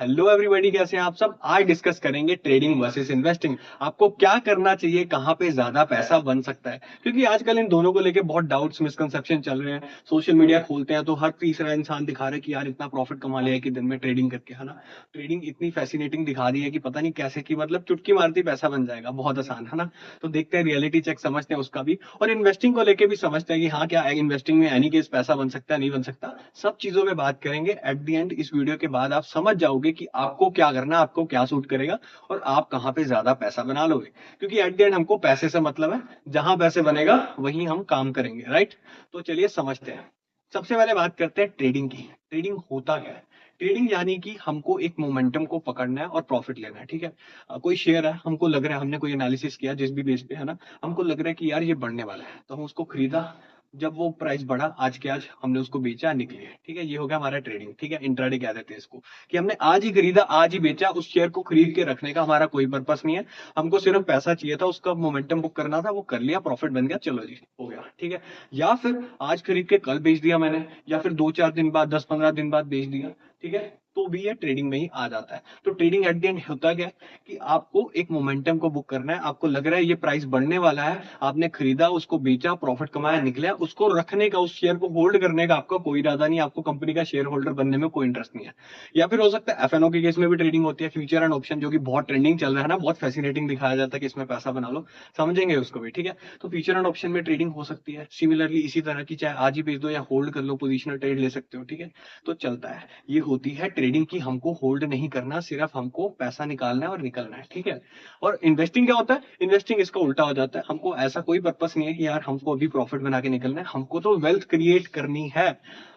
Hello everybody, कैसे हैं आप सब। आज डिस्कस करेंगे ट्रेडिंग वर्सेस इन्वेस्टिंग। आपको क्या करना चाहिए, कहाँ पे ज्यादा पैसा बन सकता है, क्योंकि आजकल इन दोनों को लेके बहुत डाउट्स मिसकंसेप्शन चल रहे हैं। सोशल मीडिया खोलते हैं तो हर तीसरा इंसान दिखा रहा है कि यार इतना प्रॉफिट कमा लिया है कि दिन में ट्रेडिंग करके, है ना। ट्रेडिंग इतनी फैसिनेटिंग दिखा दी है कि पता नहीं कैसे की, मतलब चुटकी मारती पैसा बन जाएगा, बहुत आसान है ना। तो देखते हैं, रियलिटी चेक समझते हैं उसका भी, और इन्वेस्टिंग को लेके भी समझते हैं कि हाँ क्या इन्वेस्टिंग में एनी केस पैसा बन सकता है, नहीं बन सकता। सब चीजों पे बात करेंगे। एट द एंड इस वीडियो के बाद आप समझ जाओगे कि आपको क्या करना है, आपको क्या सूट करेगा, और आप कहां पे ज्यादा पैसा बना लोगे। क्योंकि एट द एंड हमको पैसे से मतलब है, जहां पैसे बनेगा वहीं हम काम करेंगे, राइट। तो चलिए समझते हैं। सबसे पहले बात करते हैं ट्रेडिंग की। ट्रेडिंग होता क्या है। ट्रेडिंग यानी कि हमको एक मोमेंटम को पकड़ना है और प्रॉफिट लेना है, ठीक है। कोई शेयर है, हमको लग रहा है, हमने कोई एनालिसिस किया जिस भी बेस पे, है ना। हमको लग रहा है कि यार ये बढ़ने वाला है, तो हम उसको खरीदा। जब वो प्राइस बढ़ा, आज के आज हमने उसको बेचा, निकले, ठीक है। ये हो गया हमारा ट्रेडिंग, ठीक है। इंट्राडे कह देते हैं इसको, कि हमने आज ही खरीदा आज ही बेचा। उस शेयर को खरीद के रखने का हमारा कोई पर्पस नहीं है। हमको सिर्फ पैसा चाहिए था, उसका मोमेंटम बुक करना था, वो कर लिया, प्रॉफिट बन गया, चलो जी हो गया, ठीक है। या फिर आज खरीद के कल बेच दिया मैंने, या फिर 2-4 दिन बाद, 10-15 दिन बाद बेच दिया, ठीक है। तो भी ये ट्रेडिंग में ही आ जाता है। तो ट्रेडिंग एट द एंड होता क्या है कि आपको एक मोमेंटम को बुक करना है। आपको लग रहा है ये प्राइस बढ़ने वाला है, आपने खरीदा, उसको बेचा, प्रॉफिट कमाया, निकला, उसको रखने का, उस शेयर को होल्ड करने का आपका कोई इरादा नहीं, आपको कंपनी का शेयर होल्डर बनने में कोई इंटरेस्ट नहीं है। या फिर हो सकता है एफएनओ के केस में भी ट्रेडिंग होती है, फ्यूचर एंड ऑप्शन, जो कि बहुत ट्रेंडिंग चल रहा है ना, बहुत फैसिनेटिंग दिखाया जाता है कि इसमें पैसा बना लो। समझेंगे उसको भी, ठीक है। तो फ्यूचर एंड ऑप्शन में ट्रेडिंग हो सकती है सिमिलरली इसी तरह की, चाहे आज ही बेच दो या होल्ड कर लो, पोजिशनल ट्रेड ले सकते हो, ठीक है। तो चलता है। ये होती है ट्रेडिंग की, हमको होल्ड नहीं करना, सिर्फ हमको पैसा निकालना है और निकलना है, ठीक है। और इन्वेस्टिंग क्या होता है, इन्वेस्टिंग इसका उल्टा हो जाता है। हमको ऐसा कोई पर्पस नहीं है कि यार हमको अभी प्रॉफिट बना के निकलना है, हमको तो वेल्थ क्रिएट करनी है।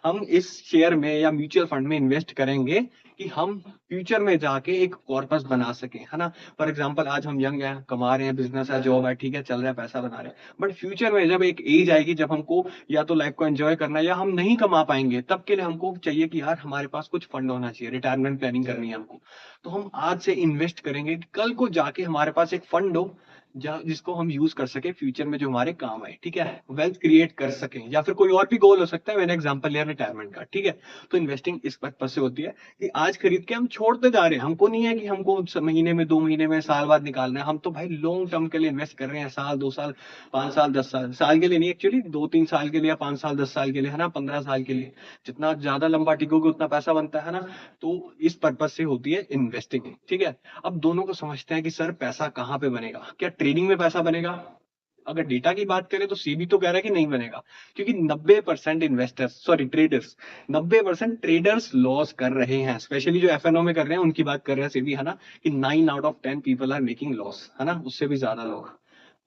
हम इस शेयर में या म्यूचुअल फंड में इन्वेस्ट करेंगे कि हम फ्यूचर में जाके एक कॉर्पस बना सके, है ना। फॉर एग्जाम्पल आज हम यंग हैं, कमा रहे हैं, बिजनेस है, जॉब है, ठीक है, चल रहा है, पैसा बना रहे हैं। बट फ्यूचर में जब एक एज आएगी जब हमको या तो लाइफ को एंजॉय करना है, या हम नहीं कमा पाएंगे, तब के लिए हमको चाहिए कि यार हमारे पास कुछ फंड होना चाहिए, रिटायरमेंट प्लानिंग करनी है हमको। तो हम आज से इन्वेस्ट करेंगे, कल को जाके हमारे पास एक फंड हो जिसको हम यूज कर सके फ्यूचर में, जो हमारे काम आए, ठीक है। वेल्थ क्रिएट कर सके, या फिर कोई और भी गोल हो सकता है। मैंने एग्जांपल लिया रिटायरमेंट का, ठीक है। तो इन्वेस्टिंग इस पर्पज से होती है कि आज खरीद के हम छोड़ते जा रहे हैं। हमको नहीं है कि हमको महीने में, 2 महीने में, साल बाद निकालना है। हम तो भाई लॉन्ग टर्म के लिए इन्वेस्ट कर रहे हैं, साल, 2 साल, 5 साल, 10 साल, साल के लिए नहीं, एक्चुअली 2-3 साल के लिए, या 5 साल, 10 साल के लिए, है ना, 15 साल के लिए। जितना ज्यादा लंबा टिकोगे उतना पैसा बनता है ना। तो इस पर्पज से होती है इन्वेस्टिंग, ठीक है। अब दोनों को समझते हैं कि सर पैसा कहाँ पे बनेगा, क्या ट्रेडिंग में पैसा बनेगा। अगर डेटा की बात करें तो सीबी तो कह रहा है कि नहीं बनेगा, क्योंकि 90% investors, sorry traders, 90% traders loss कर रहे हैं। स्पेशली जो एफएनओ में कर रहे हैं उनकी बात कर रहे हैं सीबी, है ना, कि 9 out of 10 people are making loss, है ना, उससे भी ज्यादा लोग।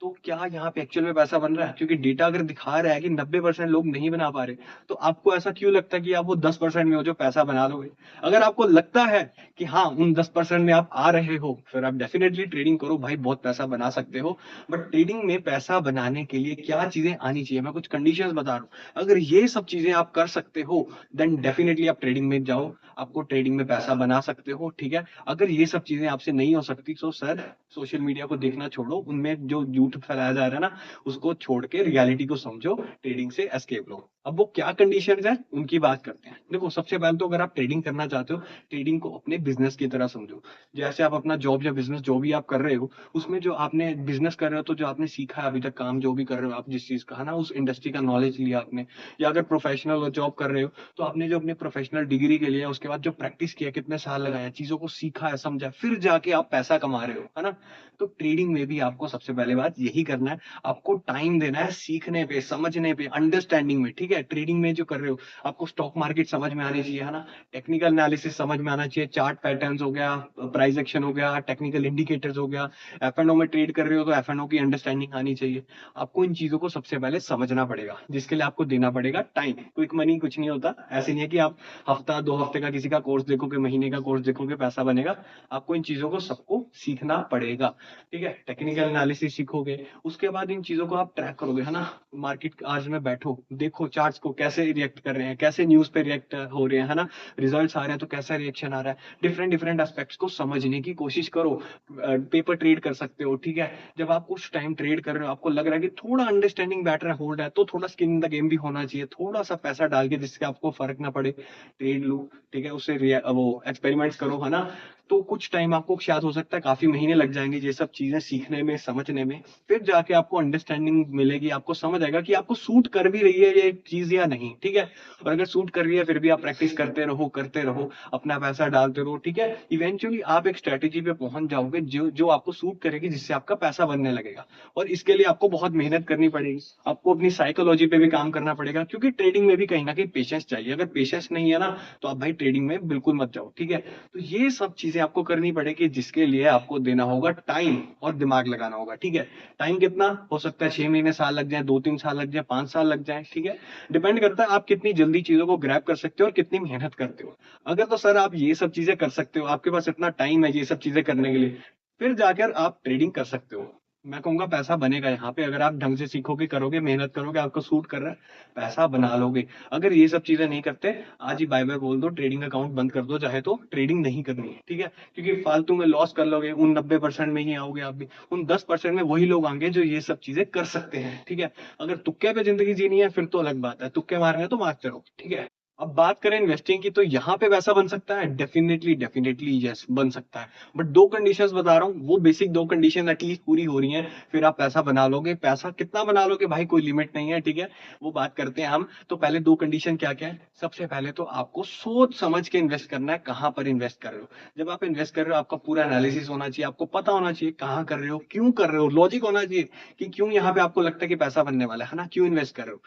तो क्या यहाँ पे एक्चुअल में पैसा बन रहा है, क्योंकि डेटा अगर दिखा रहा है कि 90% लोग नहीं बना पा रहे, तो आपको ऐसा क्यों लगता है कि आप वो 10% में हो जो पैसा बना लोगे। अगर आपको लगता है कि हाँ उन 10% में आप आ रहे हो, फिर आप डेफिनेटली ट्रेडिंग करो भाई, बहुत पैसा बना सकते हो। बट ट्रेडिंग में पैसा बनाने के लिए क्या चीजें आनी चाहिए, मैं कुछ कंडीशंस बता रहा हूँ। अगर ये सब चीजें आप कर सकते हो, देन डेफिनेटली आप ट्रेडिंग में जाओ, आपको ट्रेडिंग में पैसा बना सकते हो, ठीक है। अगर ये सब चीजें आपसे नहीं हो सकती, तो सर सोशल मीडिया को देखना छोड़ो, उनमें जो झूठ फैलाया जा रहा है ना, उसको छोड़ के रियलिटी को समझो, ट्रेडिंग से एस्केप लो। अब वो क्या कंडीशंस है उनकी बात करते हैं। देखो सबसे पहले तो अगर आप ट्रेडिंग करना चाहते हो, ट्रेडिंग को अपने बिजनेस की तरह समझो। जैसे आप अपना जॉब या बिजनेस जो भी आप कर रहे हो, उसमें जो आपने बिजनेस कर रहे हो, तो जो आपने सीखा है अभी तक, काम जो भी कर रहे हो आप, जिस चीज का, है ना, उस इंडस्ट्री का नॉलेज लिया आपने। या अगर प्रोफेशनल जॉब कर रहे हो, तो आपने जो अपने प्रोफेशनल डिग्री के लिए, उसके बाद जो प्रैक्टिस किया, कितने साल लगाया, चीजों को सीखा है, समझा, फिर जाके आप पैसा कमा रहे हो, है ना। तो ट्रेडिंग में भी आपको सबसे पहले बात यही करना है, आपको टाइम देना है सीखने पे, समझने पे, अंडरस्टैंडिंग में, ठीक है। ट्रेडिंग में जो कर रहे हो, आपको स्टॉक मार्केट समझ में आनी चाहिए, है ना। टेक्निकल एनालिसिस समझ में आना चाहिए, चार्ट पैटर्न्स हो गया, प्राइस एक्शन हो गया, टेक्निकल इंडिकेटर्स हो गया। एफएनओ में ट्रेड कर रहे हो तो एफएनओ की अंडरस्टैंडिंग आनी चाहिए। आपको इन चीजों को सबसे पहले समझना पड़ेगा, जिसके लिए आपको देना पड़ेगा टाइम। क्विक मनी कुछ नहीं होता, ऐसे नहीं है कि आप हफ्ता 2 हफ्ते का किसी का कोर्स देखोगे, महीने का कोर्स देखोगे, पैसा बनेगा। आपको इन चीजों को सबको सीखना पड़ेगा, ठीक है। टेक्निकल एनालिसिस सीखोगे, उसके बाद इन चीजों को आप ट्रैक करोगे, है ना। मार्केट आज में बैठो, देखो, चार्ट्स को कैसे रिएक्ट कर रहे हैं, कैसे न्यूज पे रिएक्ट हो रहे हैं, है ना, रिजल्ट्स आ रहे हैं तो कैसा रिएक्शन आ रहा है, डिफरेंट डिफरेंट एस्पेक्ट्स को समझने की कोशिश करो। पेपर ट्रेड कर सकते हो, ठीक है। जब आप कुछ टाइम ट्रेड कर रहे हो, आपको लग रहा है कि थोड़ा अंडरस्टैंडिंग बेटर होल्ड है, तो थोड़ा स्किन इन द गेम भी होना चाहिए, थोड़ा सा पैसा डाल के जिससे आपको फर्क ना पड़े, ट्रेड लो, ठीक है, उससे वो एक्सपेरिमेंट्स करो, है ना। तो कुछ टाइम आपको शायद हो सकता है काफी महीने लग जाएंगे ये सब चीजें सीखने में, समझने में, फिर जाके आपको अंडरस्टैंडिंग मिलेगी, आपको समझ आएगा कि आपको सूट कर भी रही है ये चीज या नहीं, ठीक है। और अगर सूट कर रही है फिर भी आप प्रैक्टिस करते रहो, अपना पैसा डालते रहो, ठीक है। इवेंचुअली आप एक स्ट्रेटेजी पे पहुंच जाओगे जो जो आपको सूट करेगी, जिससे आपका पैसा बनने लगेगा। और इसके लिए आपको बहुत मेहनत करनी पड़ेगी, आपको अपनी साइकोलॉजी पे भी काम करना पड़ेगा, क्योंकि ट्रेडिंग में भी कहीं ना कहीं पेशेंस चाहिए। अगर पेशेंस नहीं है ना, तो आप भाई ट्रेडिंग में बिल्कुल मत जाओ, ठीक है। तो ये सब चीजें आपको करनी पड़ेगी, जिसके लिए आपको देना होगा टाइम और दिमाग लगाना होगा, ठीक है। टाइम कितना हो सकता है, 6 महीने, साल लग जाए, 2-3 साल लग जाए, 5 साल लग जाए, ठीक है। डिपेंड करता है आप कितनी जल्दी चीजों को ग्रैब कर सकते हो और कितनी मेहनत करते हो। अगर तो सर आप ये सब चीजें कर सकते हो, आपके पास इतना टाइम है ये सब चीजें करने के लिए, फिर जाकर आप ट्रेडिंग कर सकते हो। मैं कहूंगा पैसा बनेगा यहाँ पे, अगर आप ढंग से सीखोगे, करोगे, मेहनत करोगे, आपको सूट कर रहा है, पैसा बना लोगे। अगर ये सब चीजें नहीं करते, आज ही बाय बाय बोल दो, ट्रेडिंग अकाउंट बंद कर दो, चाहे तो ट्रेडिंग नहीं करनी है, ठीक है। क्योंकि फालतू में लॉस कर लोगे, उन 90% में ही आओगे आप भी, उन 10% में वही लोग आएंगे जो ये सब चीजें कर सकते हैं, ठीक है। अगर तुक्के पे जिंदगी जीनी है फिर तो अलग बात है, तुक्के मारने हैं तो मारते रहो, ठीक है। अब बात करें इन्वेस्टिंग की, तो यहाँ पे पैसा बन सकता है, डेफिनेटली डेफिनेटली यस बन सकता है। बट दो कंडीशंस बता रहा हूँ, वो बेसिक दो कंडीशन एटलीस्ट पूरी हो रही हैं, फिर आप पैसा बना लोगे। पैसा कितना बना लोगे भाई, कोई लिमिट नहीं है, ठीक है, वो बात करते हैं हम। तो पहले दो कंडीशन क्या क्या है, सबसे पहले तो आपको सोच समझ के इन्वेस्ट करना है, कहाँ पर इन्वेस्ट कर रहे हो। जब आप इन्वेस्ट कर रहे हो, आपका पूरा एनालिसिस होना चाहिए, आपको पता होना चाहिए कहाँ कर रहे हो, क्यों कर रहे हो, लॉजिक होना चाहिए कि क्यों यहाँ पे आपको लगता है कि पैसा बनने वाला है ना, क्यों इन्वेस्ट कर रहे हो,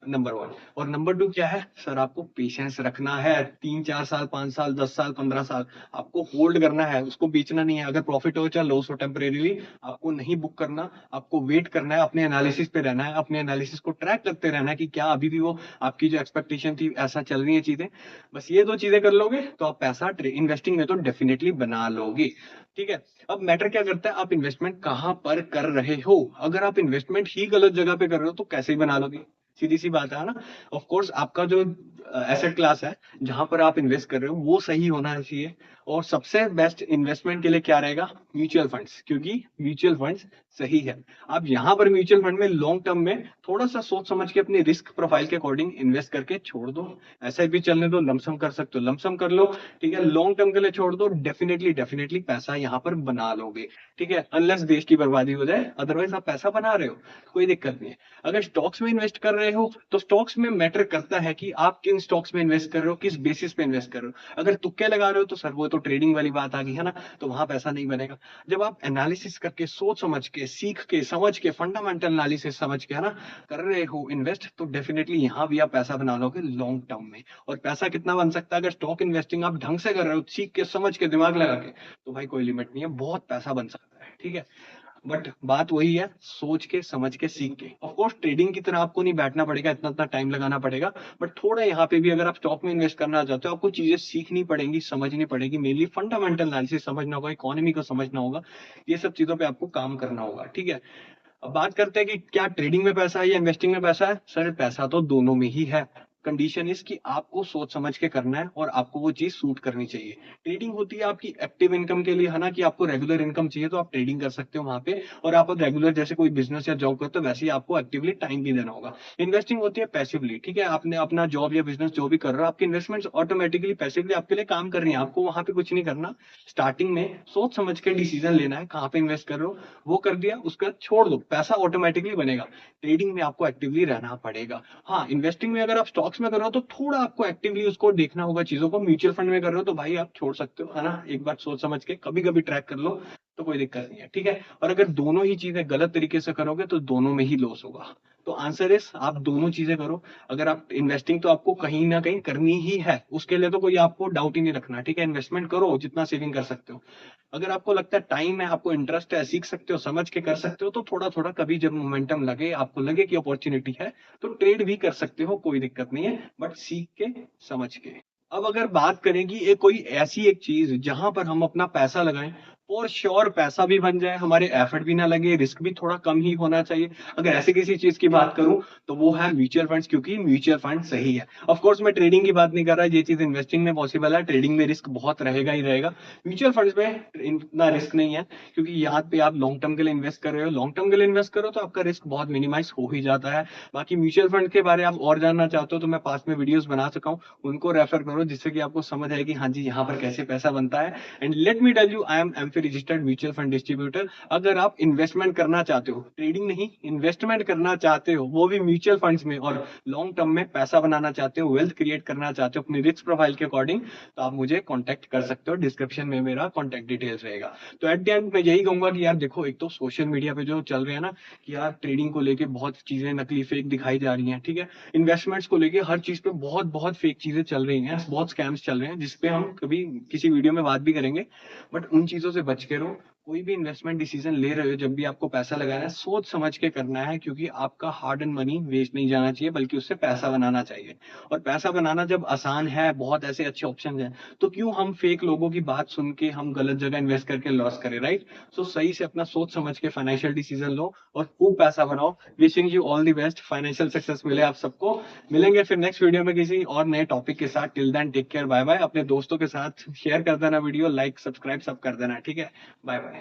नंबर वन। और नंबर टू क्या है सर, आपको पेशेंस रखना है, 3-4 साल, 5 साल, 10 साल, 15 साल आपको होल्ड करना है, उसको बेचना नहीं है। अगर प्रॉफिट हो चाहे लॉस हो, टेम्परेरीली आपको नहीं बुक करना, आपको वेट करना है, अपने एनालिसिस पे रहना है, अपने एनालिसिस को ट्रैक करते रहना है कि क्या अभी भी वो आपकी जो एक्सपेक्टेशन थी ऐसा चल रही है चीजें। बस ये दो चीजें कर लोगे तो आप पैसा इन्वेस्टिंग में तो डेफिनेटली बना लोगे, ठीक है। अब मैटर क्या करता है, आप इन्वेस्टमेंट कहाँ पर कर रहे हो। अगर आप इन्वेस्टमेंट ही गलत जगह पे कर रहे हो तो कैसे ही बना लोगे, सीधी सी बात है ना। ऑफ कोर्स आपका जो एसेट क्लास है जहां पर आप इन्वेस्ट कर रहे हो वो सही होना चाहिए। और सबसे बेस्ट इन्वेस्टमेंट के लिए क्या रहेगा, म्यूचुअल फंड्स, क्योंकि म्यूचुअल फंड्स सही है। आप यहाँ पर म्यूचुअल फंड में लॉन्ग टर्म में थोड़ा सा सोच समझ के अपनी रिस्क प्रोफाइल के अकॉर्डिंग इन्वेस्ट करके छोड़ दो। ऐसा भी चलने दो, लमसम कर सकते हो लमसम कर लो, ठीक है। लॉन्ग टर्म के लिए छोड़ दो, डेफिनेटली डेफिनेटली पैसा यहाँ पर बना लोगे, ठीक है। अनलेस देश की बर्बादी हो जाए, अदरवाइज आप पैसा बना रहे हो, कोई दिक्कत नहीं है। अगर स्टॉक्स में इन्वेस्ट कर रहे हो तो स्टॉक्स में मैटर करता है कि आप किन स्टॉक्स में इन्वेस्ट कर रहे हो, किस बेसिस पे इन्वेस्ट कर रहे हो। अगर तुक्के लगा रहे हो तो सर वो तो ट्रेडिंग वाली बात आ गई है ना, तो वहां पैसा नहीं बनेगा। जब आप एनालिसिस करके, सोच समझ के, सीख के, समझ के, फंडामेंटल एनालिसिस समझ के, है ना, कर रहे हो इन्वेस्ट, तो डेफिनेटली यहाँ भी आप पैसा बना लोगे लॉन्ग टर्म में। और पैसा कितना बन सकता है, अगर स्टॉक इन्वेस्टिंग आप ढंग से कर रहे हो, सीख के, समझ के, दिमाग लगा के, तो भाई कोई लिमिट नहीं है, बहुत पैसा बन सकता है, ठीक है। बट बात वही है, सोच के, समझ के, सीख के। ऑफ कोर्स ट्रेडिंग की तरह आपको नहीं बैठना पड़ेगा, इतना इतना टाइम लगाना पड़ेगा, बट थोड़ा यहाँ पे भी अगर आप स्टॉक में इन्वेस्ट करना चाहते हो, आपको चीजें सीखनी पड़ेंगी, समझनी पड़ेगी, मेनली फंडामेंटल एनालिसिस समझना होगा, इकोनॉमी को समझना होगा, ये सब चीजों पे आपको काम करना होगा, ठीक है। अब बात करते हैं कि क्या ट्रेडिंग में पैसा है या इन्वेस्टिंग में पैसा है। सर पैसा तो दोनों में ही है, कंडीशन इस कि आपको सोच समझ के करना है और आपको वो चीज सूट करनी चाहिए। ट्रेडिंग होती है आपकी एक्टिव इनकम के लिए, है ना, कि आपको रेगुलर इनकम चाहिए तो आप ट्रेडिंग कर सकते हो वहां पे, और आप रेगुलर जैसे कोई बिजनेस या जॉब करते हो वैसे ही आपको एक्टिवली टाइम भी देना होगा। इन्वेस्टिंग होती है पैसिवली, ठीक है, आपने अपना जॉब या बिजनेस जो भी कर रहे हो, आपकी इन्वेस्टमेंट ऑटोमेटिकली पैसिवली आपके लिए काम कर रही है, आपको वहां पे कुछ नहीं करना। स्टार्टिंग में सोच समझ के डिसीजन लेना है कहाँ पे इन्वेस्ट कर रहे हो, वो कर दिया, उसका छोड़ दो, पैसा ऑटोमेटिकली बनेगा। ट्रेडिंग में आपको एक्टिवली रहना पड़ेगा। हाँ, इन्वेस्टिंग में अगर आप स्टॉक्स में कर रहे हो तो थोड़ा आपको एक्टिवली उसको देखना होगा चीजों को। म्यूचुअल फंड में कर रहे हो तो भाई आप छोड़ सकते हो, है ना, एक बार सोच समझ के कभी कभी ट्रैक कर लो तो कोई दिक्कत नहीं है, ठीक है। और अगर दोनों ही चीजें गलत तरीके से करोगे तो दोनों में ही लॉस होगा। तो आंसर इज आप दोनों चीजें करो। अगर आप इन्वेस्टिंग तो आपको कहीं ना कहीं करनी ही है, उसके लिए तो कोई आपको डाउट ही नहीं रखना, ठीक है। इन्वेस्टमेंट करो जितना सेविंग कर सकते हो। अगर आपको लगता है टाइम है, आपको इंटरेस्ट है, सीख सकते हो, समझ के कर सकते हो, तो थोड़ा थोड़ा कभी जब मोमेंटम लगे, आपको लगे कि अपॉर्चुनिटी है, तो ट्रेड भी कर सकते हो, कोई दिक्कत नहीं है, बट सीख के, समझ के। अब अगर बात करें कि कोई ऐसी एक चीज जहां पर हम अपना पैसा लगाएं, फॉर श्योर पैसा भी बन जाए, हमारे एफर्ट भी ना लगे, रिस्क भी थोड़ा कम ही होना चाहिए। अगर ऐसे किसी चीज की बात करूं तो वो है म्यूचुअल फंड्स, क्योंकि म्यूचुअल फंड सही है। ऑफ कोर्स मैं ट्रेडिंग की बात नहीं कर रहा, ये चीज इन्वेस्टिंग में पॉसिबल है, ट्रेडिंग में रिस्क बहुत रहेगा ही रहेगा। म्यूचुअल फंड्स में इतना रिस्क नहीं है, क्योंकि यहाँ पे आप लॉन्ग टर्म के लिए इन्वेस्ट कर रहे हो, लॉन्ग टर्म के लिए इन्वेस्ट करो तो आपका रिस्क बहुत मिनिमाइज हो ही जाता है। बाकी म्यूचुअल फंड के बारे में आप और जानना चाहते हो तो मैं पास में वीडियोस बना चुका हूँ, उनको रेफर करो, जिससे कि आपको समझ आए कि हाँ जी यहाँ पर कैसे पैसा बनता है। And let me tell you, I am AMFI registered mutual fund distributor. अगर आप इन्वेस्टमेंट करना चाहते हो, ट्रेडिंग नहीं, इन्वेस्टमेंट करना चाहते हो, वो भी म्यूचुअल फंड्स में, और लॉन्ग टर्म में पैसा बनाना चाहते हो, वेल्थ क्रिएट करना चाहते हो अपनी रिस्क प्रोफाइल के अकॉर्डिंग, तो आप मुझे कॉन्टेक्ट कर सकते हो। डिस्क्रिप्शन में मेरा कॉन्टेक्ट डिटेल्स रहेगा। तो एट द एंड मैं यही कहूंगा कि यार देखो, एक तो सोशल मीडिया पे जो चल रहे हैं ना कि यार ट्रेडिंग को लेके बहुत चीजें नकली फेक दिखाई जा रही हैं, ठीक है, इन्वेस्टमेंट्स को लेके हर चीज पे बहुत बहुत फेक चीजें चल रही हैं, बहुत स्कैम्स चल रहे हैं, जिसपे हम कभी किसी वीडियो में बात भी करेंगे। बट उन चीजों से बच के रहो। कोई भी इन्वेस्टमेंट डिसीजन ले रहे हो, जब भी आपको पैसा लगाना है, सोच समझ के करना है, क्योंकि आपका हार्ड एंड मनी वेस्ट नहीं जाना चाहिए, बल्कि उससे पैसा बनाना चाहिए। और पैसा बनाना जब आसान है, बहुत ऐसे अच्छे ऑप्शन हैं, तो क्यों हम फेक लोगों की बात सुन के हम गलत जगह इन्वेस्ट करके लॉस करें, राइट? सो सही से अपना सोच समझ के फाइनेंशियल डिसीजन लो और खूब पैसा बनाओ। Wishing you all the best, financial success मिले आप सबको। मिलेंगे फिर नेक्स्ट वीडियो में किसी और नए टॉपिक के साथ। Till then take care, bye bye. अपने दोस्तों के साथ शेयर कर देना वीडियो, लाइक सब्सक्राइब सब कर देना, ठीक है? Bye bye.